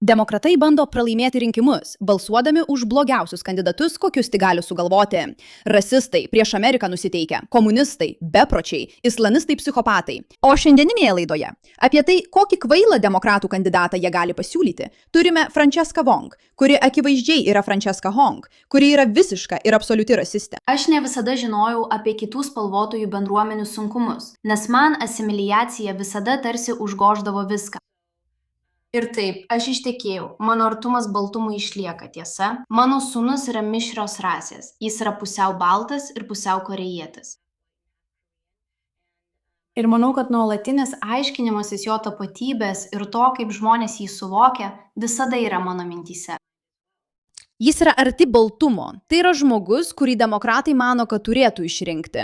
Demokratai bando pralaimėti rinkimus, balsuodami už blogiausius kandidatus, kokius tik gali sugalvoti. Rasistai, prieš Ameriką nusiteikę, komunistai, bepročiai, islamistai, psichopatai. O šiandieninėje laidoje apie tai, kokį kvailą demokratų kandidatą jie gali pasiūlyti, turime Franceską Wong, kuri akivaizdžiai yra Francesca Hong, kuri yra visiška ir absoliuti rasistė. Aš ne visada žinojau apie kitų spalvotųjų bendruomenių sunkumus, nes man asimiliacija visada tarsi užgoždavo viską. Ir taip, aš ištekėjau, mano artumas baltumui išlieka, tiesa. Mano sūnus yra mišrios rasės, jis yra pusiau baltas ir pusiau korėjietis. Ir manau, kad nuolatinis aiškinimasis jo tapatybės ir to, kaip žmonės jį suvokia, visada yra mano mintyse. Jis yra arti baltumo. Tai yra žmogus, kurį demokratai mano, kad turėtų išrinkti.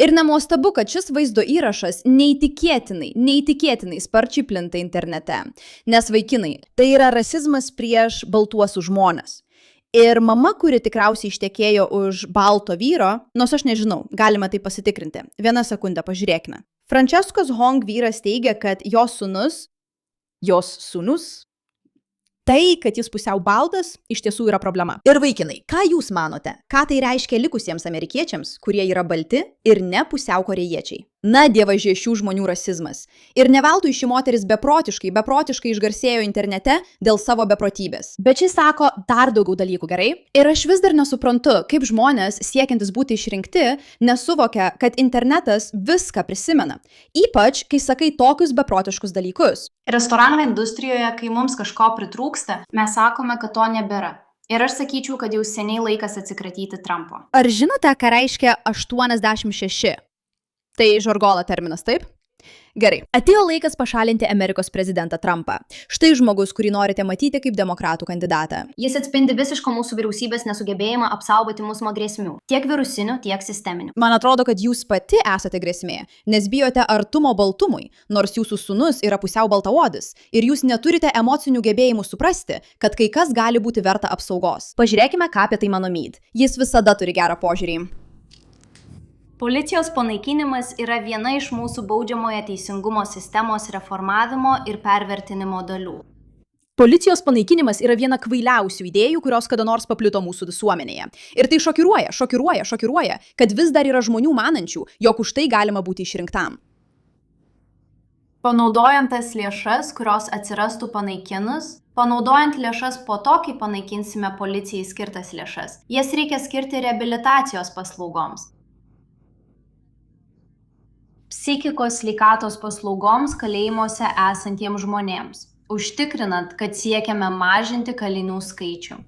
Ir nenuostabu, kad šis vaizdo įrašas neįtikėtinai sparčiai plinta internete. Nes vaikinai, tai yra rasizmas prieš baltuosius žmones. Ir mama, kuri tikriausiai ištekėjo už balto vyro, nors aš nežinau, galima tai pasitikrinti. Vieną sekundę, pažiūrėkime. Francescos Hong vyras teigia, kad jos sūnus, tai, kad jis pusiau baltas, iš tiesų yra problema. Ir vaikinai, ką jūs manote? Ką tai reiškia likusiems amerikiečiams, kurie yra balti ir ne pusiau korėjiečiai? Na, dievaži šių žmonių rasizmas. Ir ne veltui ši moteris beprotiškai išgarsėjo internete dėl savo beprotybės. Bet šis sako dar daugiau dalykų, gerai? Ir aš vis dar nesuprantu, kaip žmonės, siekiantis būti išrinkti, nesuvokia, kad internetas viską prisimena. Ypač, kai sakai tokius beprotiškus dalykus. Restoranų industrijoje, kai mums kažko pritrūksta, mes sakome, kad to nebėra. Ir aš sakyčiau, kad jau seniai laikas atsikratyti Trumpo. Ar žinote, ką reiškia 86? Tai žargolo terminas, taip? Gerai. Atėjo laikas pašalinti Amerikos prezidentą Trumpą. Štai žmogus, kurį norite matyti kaip demokratų kandidatą. Jis atspindi visišką mūsų vyriausybės nesugebėjimą apsaugoti mus nuo grėsmių, tiek virusinių, tiek sisteminių. Man atrodo, kad jūs pati esate grėsmė, nes bijote artumo baltumui, nors jūsų sūnus yra pusiau baltaodis ir jūs neturite emocinių gebėjimų suprasti, kad kai kas gali būti verta apsaugos. Pažiūrėkime, ką apie tai mano Mead. Jis visada turi gerą požiūrį. Policijos panaikinimas yra viena iš mūsų baudžiamojo teisingumo sistemos reformavimo ir pervertinimo dalių. Policijos panaikinimas yra viena kvailiausių idėjų, kurios kada nors paplito mūsų visuomenėje. Ir tai šokiruoja, kad vis dar yra žmonių manančių, jog už tai galima būti išrinktam. Panaudojant tas lėšas, kurios atsirastų panaikinus, panaudojant lėšas po to, kai panaikinsime policijai skirtas lėšas, jas reikia skirti reabilitacijos paslaugoms. Psichikos sveikatos paslaugoms kalėjimuose esantiems žmonėms, užtikrinant, kad siekiame mažinti kalinių skaičių.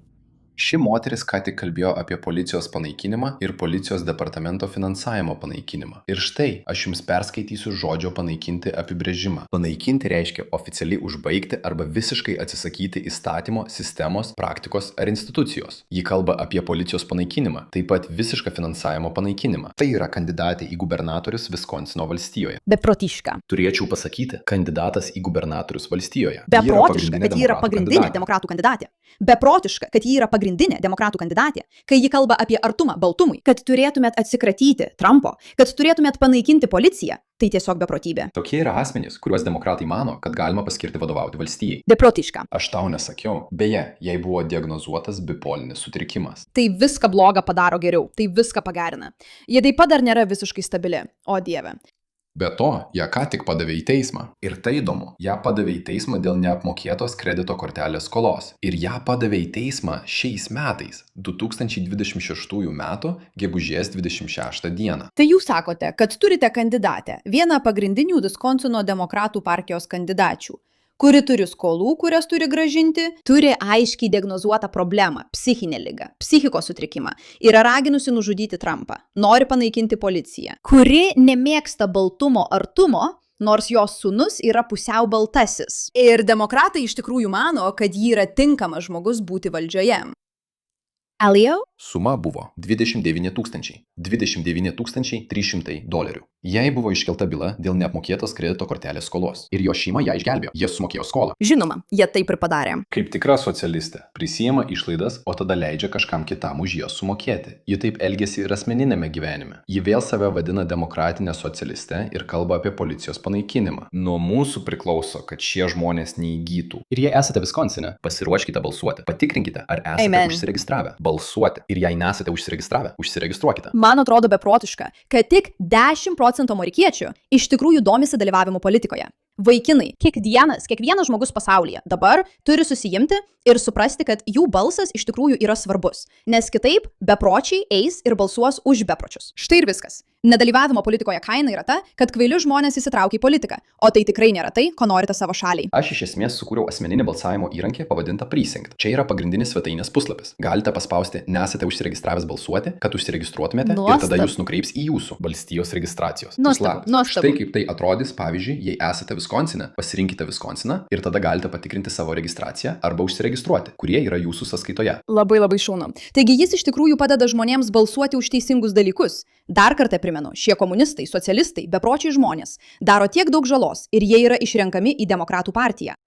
Ši moteris ką tik kalbėjo apie policijos panaikinimą ir policijos departamento finansavimo panaikinimą. Ir štai, aš jums perskaitysiu žodžio panaikinti apibrėžimą. Panaikinti reiškia oficialiai užbaigti arba visiškai atsisakyti įstatymo, sistemos, praktikos ar institucijos. Ji kalba apie policijos panaikinimą, taip pat visišką finansavimo panaikinimą. Tai yra kandidatė į gubernatorius Viskonsino valstijoje. Beprotiška. Turėčiau pasakyti, kandidatas į gubernatorius valstijoje. Beprotiška, kad ji yra pagrindinė demokratų kandidatė. Beprotiška, kad ji yra pagrindinė demokratų kandidatė, kai ji kalba apie artumą baltumui, kad turėtumėt atsikratyti Trumpo, kad turėtumėt panaikinti policiją, tai tiesiog beprotybė. Tokie yra asmenys, kuriuos demokratai mano, kad galima paskirti vadovauti valstijai. Beprotiška. Aš tau nesakiau. Beje, jai buvo diagnozuotas bipolinis sutrikimas. Tai viską blogą padaro geriau, tai viską pagerina. Jie taip pat dar nėra visiškai stabili, o dieve. Be to, ją ką tik padavė į teismą. Ir tai įdomu, ją padavė į teismą dėl neapmokėtos kredito kortelės skolos. Ir ją padavė į teismą šiais metais, 2026 metų, gegužės 26 dieną. Tai jūs sakote, kad turite kandidatę, vieną pagrindinių Viskonsino demokratų partijos kandidačių, kuri turi skolų, kurias turi grąžinti, turi aiškiai diagnozuotą problemą, psichinę ligą, psichikos sutrikimą, yra raginusi nužudyti Trumpą, nori panaikinti policiją, kuri nemėgsta baltumo artumo, nors jos sūnus yra pusiau baltasis. Ir demokratai iš tikrųjų mano, kad ji yra tinkamas žmogus būti valdžioje. Elio, Suma buvo $29 300. Jai buvo iškelta byla dėl neapmokėtos kredito kortelės skolos ir jo šeima ją išgelbėjo. Jie sumokėjo skolą. Žinoma, jie taip ir padarė. Kaip tikra socialistė, prisijima išlaidas, o tada leidžia kažkam kitam už jas sumokėti. Ji taip elgėsi ir asmeninėme gyvenime. Ji vėl save vadina demokratinė socialiste ir kalba apie policijos panaikinimą. Nuo mūsų priklauso, kad šie žmonės neįgytų. Ir jei esate Viskonsine, pasiruoškite balsuoti. Patikrinkite, ar esate užsiregistravę. Balsuoti. Ir jei nesate užsiregistravę, užsiregistruokite. Man atrodo beprotiška, kad tik 10% amerikiečių iš tikrųjų domisi dalyvavimu politikoje. Vaikinai, kiekvienas žmogus pasaulyje dabar turi susijimti ir suprasti, kad jų balsas iš tikrųjų yra svarbus, nes kitaip bepročiai eis ir balsuos už bepročius. Štai ir viskas. Nedalyvavimo politikoje kaina yra ta, kad kvaili žmonės įsitraukia į politiką, o tai tikrai nėra tai, ko norite savo šaliai. Aš iš esmės sukūriau asmeninį balsavimo įrankį pavadintą Precinct. Čia yra pagrindinis svetainės puslapis. Galite paspausti nesate užsiregistravęs balsuoti, kad užsiregistruotumėte ir tada jūs nukreips į jūsų valstijos registracijos. Nuostabu. Štai kaip tai atrodys, pavyzdžiui, jei esate Viskonsine, pasirinkite Viskonsiną ir tada galite patikrinti savo registraciją arba užsiregistruoti, kurie yra jūsų sąskaitoje. Labai šaunu. Taigi jis iš tikrųjų padeda žmonėms balsuoti už teisingus dalykus. Dar kartą primenu, šie komunistai, socialistai, bepročiai žmonės daro tiek daug žalos ir jie yra išrenkami į Demokratų partiją.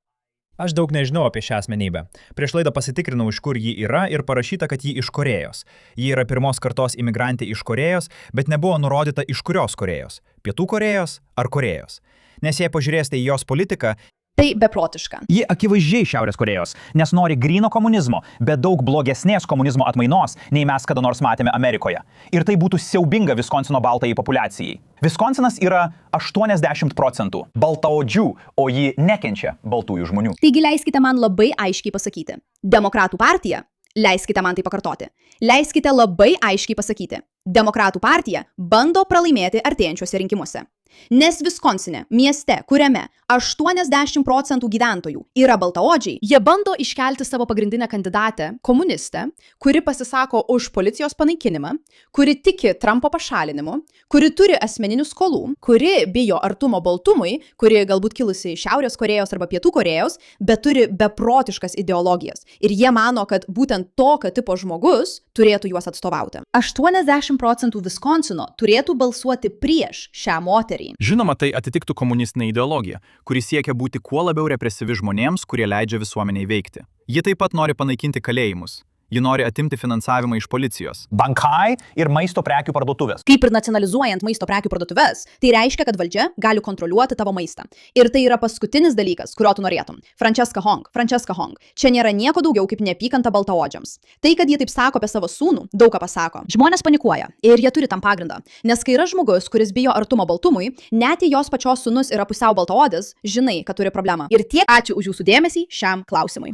Aš daug nežinau apie šią asmenybę. Prieš laidą pasitikrinau, iš kur ji yra ir parašyta, kad ji iš Korėjos. Ji yra pirmos kartos imigrantė iš Korėjos, bet nebuvo nurodyta iš kurios Korėjos. Pietų Korėjos ar Korėjos. Nes jei pažiūrėsite į jos politiką, tai beprotiška. Ji akivaizdžiai Šiaurės Korėjos, nes nori gryno komunizmo, bet daug blogesnės komunizmo atmainos, nei mes kada nors matėme Amerikoje. Ir tai būtų siaubinga Viskonsino baltajai populiacijai. Viskonsinas yra 80% baltaodžių, o ji nekenčia baltųjų žmonių. Taigi leiskite man labai aiškiai pasakyti. Demokratų partija, leiskite man tai pakartoti, leiskite labai aiškiai pasakyti. Demokratų partija bando pralaimėti artėjančiuose rinkimuose. Nes Viskonsine, mieste, kuriame 80% gyventojų yra baltaodžiai, jie bando iškelti savo pagrindinę kandidatę, komunistę, kuri pasisako už policijos panaikinimą, kuri tiki Trumpo pašalinimu, kuri turi asmeninių skolų, kuri bijo artumo baltumui, kuri galbūt kilusi iš Šiaurės Korėjos arba Pietų Korėjos, bet turi beprotiškas ideologijas. Ir jie mano, kad būtent tokio tipo žmogus turėtų juos atstovauti. 80% Viskonsino turėtų balsuoti prieš šią moterį. Žinoma, tai atitiktų komunistinę ideologiją, kuri siekia būti kuo labiau represyvi žmonėms, kurie leidžia visuomeniai veikti. Ji taip pat nori panaikinti kalėjimus. Ji nori atimti finansavimą iš policijos. Bankai ir maisto prekių parduotuvės. Kaip ir nacionalizuojant maisto prekių parduotuves, tai reiškia, kad valdžia gali kontroliuoti tavo maistą. Ir tai yra paskutinis dalykas, kurio tu norėtum. Francesca Hong. Čia nėra nieko daugiau kaip neapykanta baltaodžiams. Tai, kad jie taip sako apie savo sūnų, daug ką pasako. Žmonės panikuoja ir jie turi tam pagrindą. Nes kai yra žmogus, kuris bijo artumo baltumui, net jei jos pačios sūnus yra pusiau baltaodis, žinai, kad turi problemą. Ir tiek ačiū už jūsų dėmesį šiam klausimui.